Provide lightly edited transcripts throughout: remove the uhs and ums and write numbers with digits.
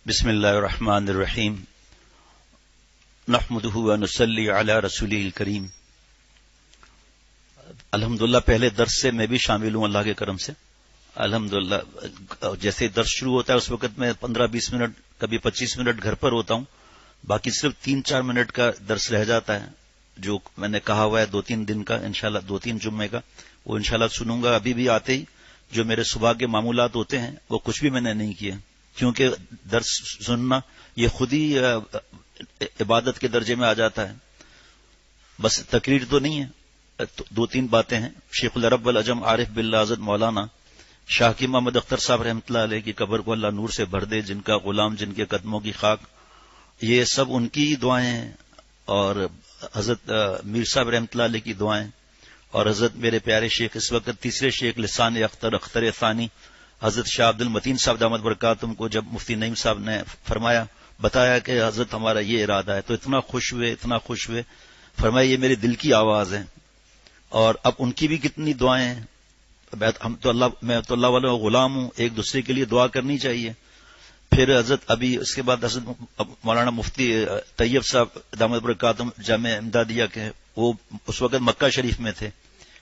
بسم اللہ الرحمن الرحیم نحمدہ ونصلی علی رسولہ الکریم۔ الحمدللہ پہلے درس سے میں بھی شامل ہوں اللہ کے کرم سے۔ الحمدللہ جیسے درس شروع ہوتا ہے اس وقت میں 15-20 منٹ کبھی 25 منٹ گھر پر ہوتا ہوں، باقی صرف 3-4 منٹ کا درس رہ جاتا ہے جو میں نے کہا ہوا ہے 2-3 دن کا، انشاءاللہ 2-3 جمعے کا، وہ انشاءاللہ سنوں گا۔ ابھی بھی آتے ہی جو میرے صبح کے معمولات ہوتے ہیں وہ کچھ بھی میں نے نہیں کیے، کیونکہ درس سننا یہ خود ہی عبادت کے درجے میں آ جاتا ہے۔ بس تقریر تو نہیں ہے، 2-3 باتیں ہیں۔ شیخ العرب والعجم عارف باللہ حضرت مولانا شاہ کی محمد اختر صاحب رحمۃ اللہ علیہ کی قبر کو اللہ نور سے بھر دے، جن کا غلام جن کے قدموں کی خاک، یہ سب ان کی دعائیں ہیں، اور حضرت میر صاحب رحمۃ اللہ علیہ کی دعائیں، اور حضرت میرے پیارے شیخ اس وقت تیسرے شیخ لسان اختر ثانی حضرت شاہ عبد المتین صاحب دامت برکاتہم کو جب مفتی نعیم صاحب نے بتایا کہ حضرت ہمارا یہ ارادہ ہے تو اتنا خوش ہوئے، فرمایا یہ میرے دل کی آواز ہے۔ اور اب ان کی بھی کتنی دعائیں ہیں، میں تو اللہ والا غلام ہوں، ایک دوسرے کے لیے دعا کرنی چاہیے۔ پھر حضرت ابھی اس کے بعد حضرت مولانا مفتی طیب صاحب دامت برکاتہم جامع امدادیہ کے، وہ اس وقت مکہ شریف میں تھے۔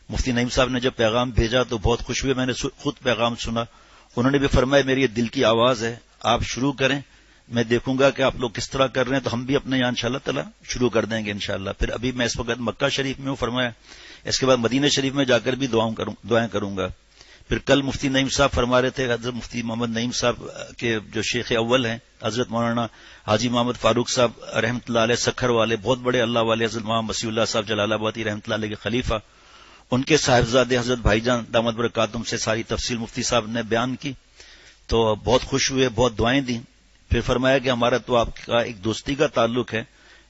مفتی نعیم صاحب نے جب پیغام بھیجا تو بہت خوش ہوئے، میں نے خود پیغام سنا، انہوں نے بھی فرمایا میری یہ دل کی آواز ہے، آپ شروع کریں، میں دیکھوں گا کہ آپ لوگ کس طرح کر رہے ہیں، تو ہم بھی اپنے یہاں انشاءاللہ تعالی شروع کر دیں گے انشاءاللہ۔ پھر ابھی میں اس وقت مکہ شریف میں ہوں، فرمایا اس کے بعد مدینہ شریف میں جا کر بھی دعائیں کروں گا۔ پھر کل مفتی نعیم صاحب فرما رہے تھے، حضرت مفتی محمد نعیم صاحب کے جو شیخ اول ہیں حضرت مولانا حاجی محمد فاروق صاحب رحمۃ اللہ علیہ سکھر والے، بہت بڑے اللہ والے، حضرت محمد مسیح اللہ صاحب جلال آبادی رحمۃ اللہ علیہ کے خلیفہ، ان کے صاحبزادے حضرت بھائی جان دامت برکاتہم سے ساری تفصیل مفتی صاحب نے بیان کی، تو بہت خوش ہوئے، بہت دعائیں دیں۔ پھر فرمایا کہ ہمارا تو آپ کا ایک دوستی کا تعلق ہے،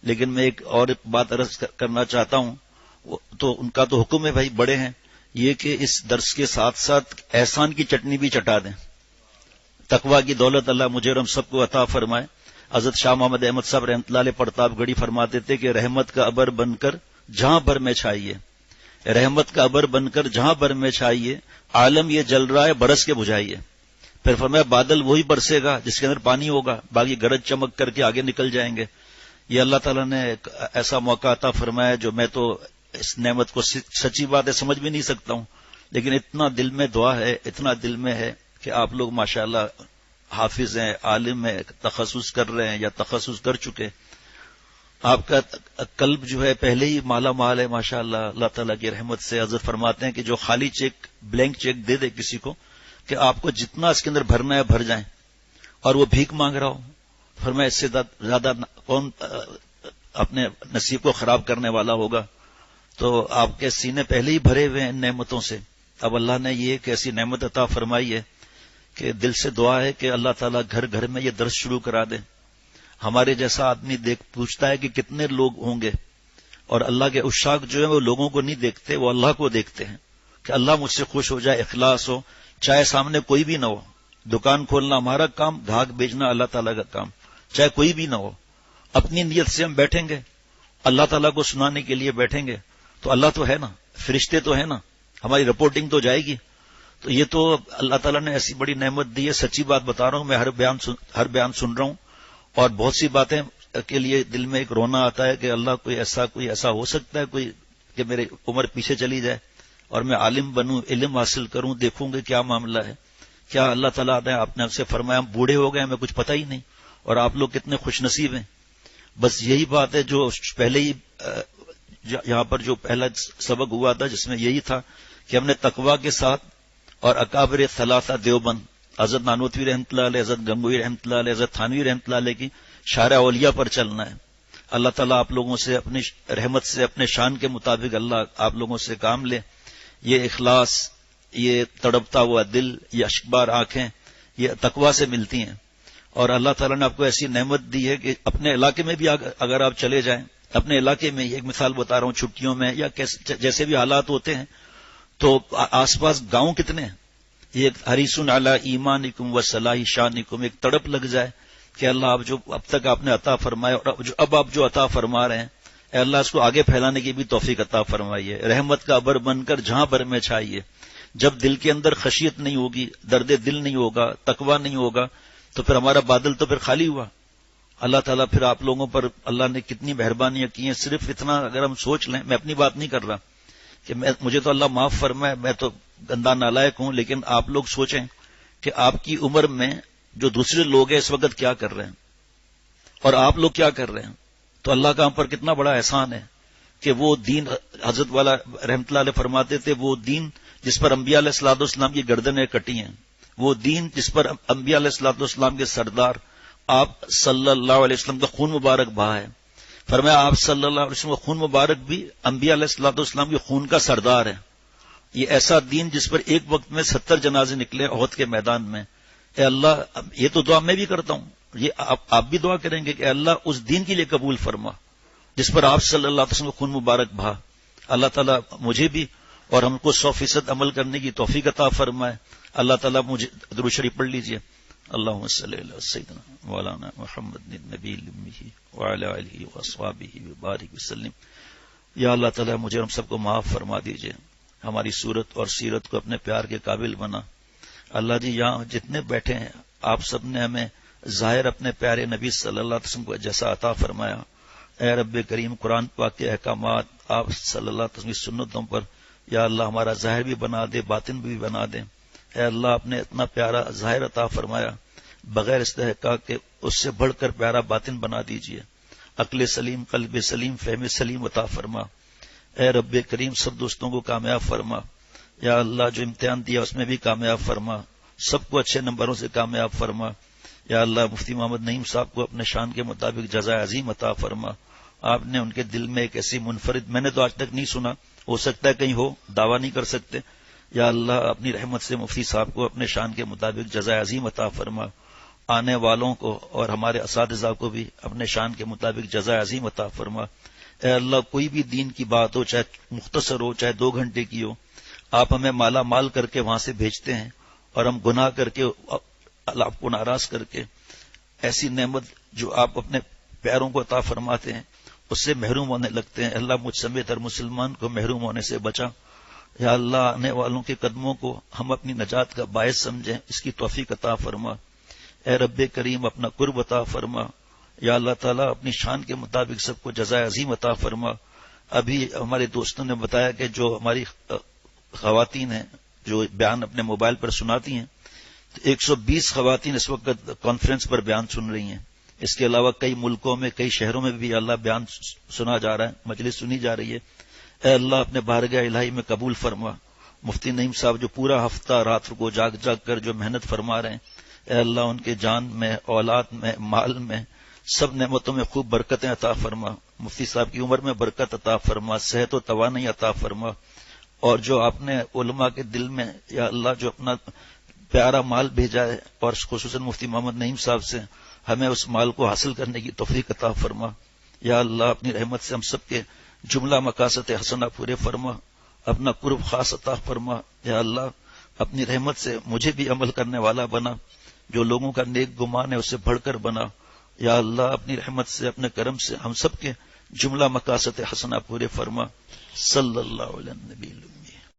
لیکن میں ایک اور بات عرض کرنا چاہتا ہوں، تو ان کا تو حکم ہے بھائی، بڑے ہیں، یہ کہ اس درس کے ساتھ ساتھ احسان کی چٹنی بھی چٹا دیں، تقوی کی دولت اللہ مجھے اور ہم سب کو عطا فرمائے۔ حضرت شاہ محمد احمد صاحب رحمۃ اللہ علیہ پرتاپ گڑھی فرماتے تھے کہ رحمت کا ابر بن کر جہاں بھر میں چھائیے، رحمت کا ابر بن کر جہاں بھر میں چھائیے، عالم یہ جل رہا ہے برس کے بجھائیے۔ پھر فرمایا بادل وہی برسے گا جس کے اندر پانی ہوگا، باقی گرج چمک کر کے آگے نکل جائیں گے۔ یہ اللہ تعالیٰ نے ایک ایسا موقع عطا فرمایا جو میں تو اس نعمت کو سچی بات ہے سمجھ بھی نہیں سکتا ہوں، لیکن اتنا دل میں دعا ہے، اتنا دل میں ہے کہ آپ لوگ ماشاءاللہ حافظ ہیں، عالم ہیں، تخصص کر رہے ہیں یا تخصص کر چکے، آپ کا قلب جو ہے پہلے ہی مالا مال ہے ماشاءاللہ اللہ تعالیٰ کی رحمت سے۔ حضرت فرماتے ہیں کہ جو خالی چیک، بلینک چیک دے دے کسی کو کہ آپ کو جتنا اس کے اندر بھرنا ہے بھر جائیں، اور وہ بھیک مانگ رہا ہو، فرمایا اس سے زیادہ کون اپنے نصیب کو خراب کرنے والا ہوگا۔ تو آپ کے سینے پہلے ہی بھرے ہوئے ہیں ان نعمتوں سے، اب اللہ نے یہ ایک ایسی نعمت عطا فرمائی ہے کہ دل سے دعا ہے کہ اللہ تعالیٰ گھر گھر میں یہ درس شروع کرا دے۔ ہمارے جیسا آدمی پوچھتا ہے کہ کتنے لوگ ہوں گے، اور اللہ کے عشاق جو ہیں وہ لوگوں کو نہیں دیکھتے، وہ اللہ کو دیکھتے ہیں کہ اللہ مجھ سے خوش ہو جائے، اخلاص ہو، چاہے سامنے کوئی بھی نہ ہو، دکان کھولنا ہمارا کام، گھاگ بیچنا اللہ تعالیٰ کا کام، چاہے کوئی بھی نہ ہو، اپنی نیت سے ہم بیٹھیں گے، اللہ تعالیٰ کو سنانے کے لیے بیٹھیں گے، تو اللہ تو ہے نا، فرشتے تو ہے نا، ہماری رپورٹنگ تو جائے گی۔ تو یہ تو اللہ تعالیٰ نے ایسی بڑی نعمت دی ہے، سچی بات بتا رہا ہوں، میں ہر بیان سن رہا ہوں، اور بہت سی باتیں کے لیے دل میں ایک رونا آتا ہے کہ اللہ کوئی ایسا ہو سکتا ہے کوئی کہ میری عمر پیچھے چلی جائے اور میں عالم بنوں، علم حاصل کروں، دیکھوں گے کیا معاملہ ہے، کیا اللہ تعالیٰ نے آپ نے سے فرمایا ہم بوڑھے ہو گئے، ہمیں کچھ پتہ ہی نہیں، اور آپ لوگ کتنے خوش نصیب ہیں۔ بس یہی بات ہے جو پہلے ہی یہاں پر جو پہلا سبق ہوا تھا جس میں یہی تھا کہ ہم نے تقوی کے ساتھ اور اکابر ثلاثہ دیوبند حضرت نانوتوی رحمۃ اللہ علیہ، حضرت گنگوئی رحمۃ اللہ علیہ، حضرت تھانوی رحمۃ اللہ علیہ کی شارع اولیاء پر چلنا ہے۔ اللہ تعالیٰ آپ لوگوں سے اپنی رحمت سے اپنے شان کے مطابق اللہ آپ لوگوں سے کام لے۔ یہ اخلاص، یہ تڑپتا ہوا دل، یہ اشکبار آنکھیں، یہ تقوی سے ملتی ہیں، اور اللہ تعالیٰ نے آپ کو ایسی نعمت دی ہے کہ اپنے علاقے میں بھی اگر آپ چلے جائیں، اپنے علاقے میں ایک مثال بتا رہا ہوں، چھٹیوں میں یا جیسے بھی حالات ہوتے ہیں، تو آس پاس گاؤں کتنے ہیں، یہ حریصٌ علی ایمانکم و صلاح شانکم، ایک تڑپ لگ جائے کہ اللہ آپ جو اب تک آپ نے عطا فرمایا اور اب آپ جو عطا فرما رہے ہیں، اے اللہ اس کو آگے پھیلانے کی بھی توفیق عطا فرمائیے۔ رحمت کا ابر بن کر جہاں بھر میں چھائیے۔ جب دل کے اندر خشیت نہیں ہوگی، درد دل نہیں ہوگا، تقوی نہیں ہوگا، تو پھر ہمارا بادل تو پھر خالی ہوا. اللہ تعالیٰ پھر آپ لوگوں پر اللہ نے کتنی مہربانیاں کی ہیں. صرف اتنا اگر ہم سوچ لیں، میں اپنی بات نہیں کر رہا کہ مجھے تو اللہ معاف فرمائے، میں تو گندا نالائق ہوں، لیکن آپ لوگ سوچیں کہ آپ کی عمر میں جو دوسرے لوگ ہیں اس وقت کیا کر رہے ہیں اور آپ لوگ کیا کر رہے ہیں. تو اللہ کا ہم پر کتنا بڑا احسان ہے کہ وہ دین، حضرت والا رحمت اللہ علیہ فرماتے تھے، وہ دین جس پر انبیاء علیہ الصلوۃ والسلام کی گردنیں کٹی ہیں، وہ دین جس پر انبیاء علیہ الصلوۃ والسلام کے سردار آپ صلی اللہ علیہ وسلم کا خون مبارک بہا ہے. فرمایا آپ صلی اللہ علیہ وسلم کا خون مبارک بھی انبیاء علیہ الصلوۃ والسلام کے خون کا سردار ہے. یہ ایسا دین جس پر ایک وقت میں 70 جنازے نکلے احد کے میدان میں. اے اللہ، یہ تو دعا میں بھی کرتا ہوں، یہ آپ بھی دعا کریں گے کہ اے اللہ اس دین کے لیے قبول فرما جس پر آپ صلی اللہ علیہ وسلم کا خون مبارک بہا. اللہ تعالیٰ مجھے بھی اور ہم کو 100% عمل کرنے کی توفیق عطا فرمائے. اللہ تعالیٰ مجھے درود شریف پڑھ لیجئے. اللہم صلی علی سیدنا مولانا محمد النبی المی وعلی آلہ واصحابہ وبارک وسلم. یا اللہ تعالیٰ مجھے ہم سب کو معاف فرما دیجئے، ہماری صورت اور سیرت کو اپنے پیار کے قابل بنا. اللہ جی یہاں جتنے بیٹھے ہیں آپ سب نے ہمیں ظاہر اپنے پیارے نبی صلی اللہ علیہ وسلم کو جیسا عطا فرمایا. اے رب کریم، قرآن پاک کے احکامات آپ صلی اللہ علیہ وسلم کی سنتوں پر یا اللہ ہمارا ظاہر بھی بنا دے، باطن بھی بنا دے. اے اللہ، آپ نے اتنا پیارا ظاہر عطا فرمایا، بغیر استحقاق کے اس سے بڑھ کر پیارا باطن بنا دیجئے. عقل سلیم، قلب سلیم، فہم سلیم عطا فرما. اے رب کریم، سب دوستوں کو کامیاب فرما. یا اللہ، جو امتحان دیا اس میں بھی کامیاب فرما، سب کو اچھے نمبروں سے کامیاب فرما. یا اللہ، مفتی محمد نعیم صاحب کو اپنے شان کے مطابق جزائے عظیم عطا فرما. آپ نے ان کے دل میں ایک ایسی منفرد، میں نے تو آج تک نہیں سنا، ہو سکتا ہے کہیں ہو، دعویٰ نہیں کر سکتے. یا اللہ، اپنی رحمت سے مفتی صاحب کو اپنے شان کے مطابق جزائے عظیم عطا فرما. آنے والوں کو اور ہمارے اساتذہ کو بھی اپنے شان کے مطابق جزائے عظیم عطا فرما. اے اللہ، کوئی بھی دین کی بات ہو، چاہے مختصر ہو چاہے 2 گھنٹے کی ہو، آپ ہمیں مالا مال کر کے وہاں سے بھیجتے ہیں اور ہم گناہ کر کے اللہ آپ کو ناراض کر کے ایسی نعمت جو آپ اپنے پیاروں کو عطا فرماتے ہیں اس سے محروم ہونے لگتے ہیں. اللہ، مجھ سمیت ہر مسلمان کو محروم ہونے سے بچا. یا اللہ، آنے والوں کے قدموں کو ہم اپنی نجات کا باعث سمجھیں، اس کی توفیق عطا فرما. اے رب کریم، اپنا قرب عطا فرما. یا اللہ تعالیٰ، اپنی شان کے مطابق سب کو جزائے عظیم عطا فرما. ابھی ہمارے دوستوں نے بتایا کہ جو ہماری خواتین ہیں جو بیان اپنے موبائل پر سناتی ہیں، 120 خواتین اس وقت کانفرنس پر بیان سن رہی ہیں. اس کے علاوہ کئی ملکوں میں، کئی شہروں میں بھی اللہ بیان سنا جا رہا ہے، مجلس سنی جا رہی ہے. اے اللہ، اپنے بارگاہ الہی میں قبول فرما. مفتی نعیم صاحب جو پورا ہفتہ رات کو جاگ جاگ کر جو محنت فرما رہے ہیں، اے اللہ ان کے جان میں، اولاد میں، مال میں، سب نعمتوں میں خوب برکتیں عطا فرما. مفتی صاحب کی عمر میں برکت عطا فرما، صحت و توانائی عطا فرما. اور جو آپ نے علماء کے دل میں یا اللہ جو اپنا پیارا مال بھیجا ہے، اور خصوصاً مفتی محمد نعیم صاحب سے ہمیں اس مال کو حاصل کرنے کی توفیق عطا فرما. یا اللہ، اپنی رحمت سے ہم سب کے جملہ مقاصد حسنہ پورے فرما، اپنا قرب خاص عطا فرما. یا اللہ، اپنی رحمت سے مجھے بھی عمل کرنے والا بنا، جو لوگوں کا نیک گمان ہے اسے بڑھ کر بنا. یا اللہ، اپنی رحمت سے، اپنے کرم سے ہم سب کے جملہ مقاصد حسنہ پورے فرما. صلی اللہ علیہ نبی المی.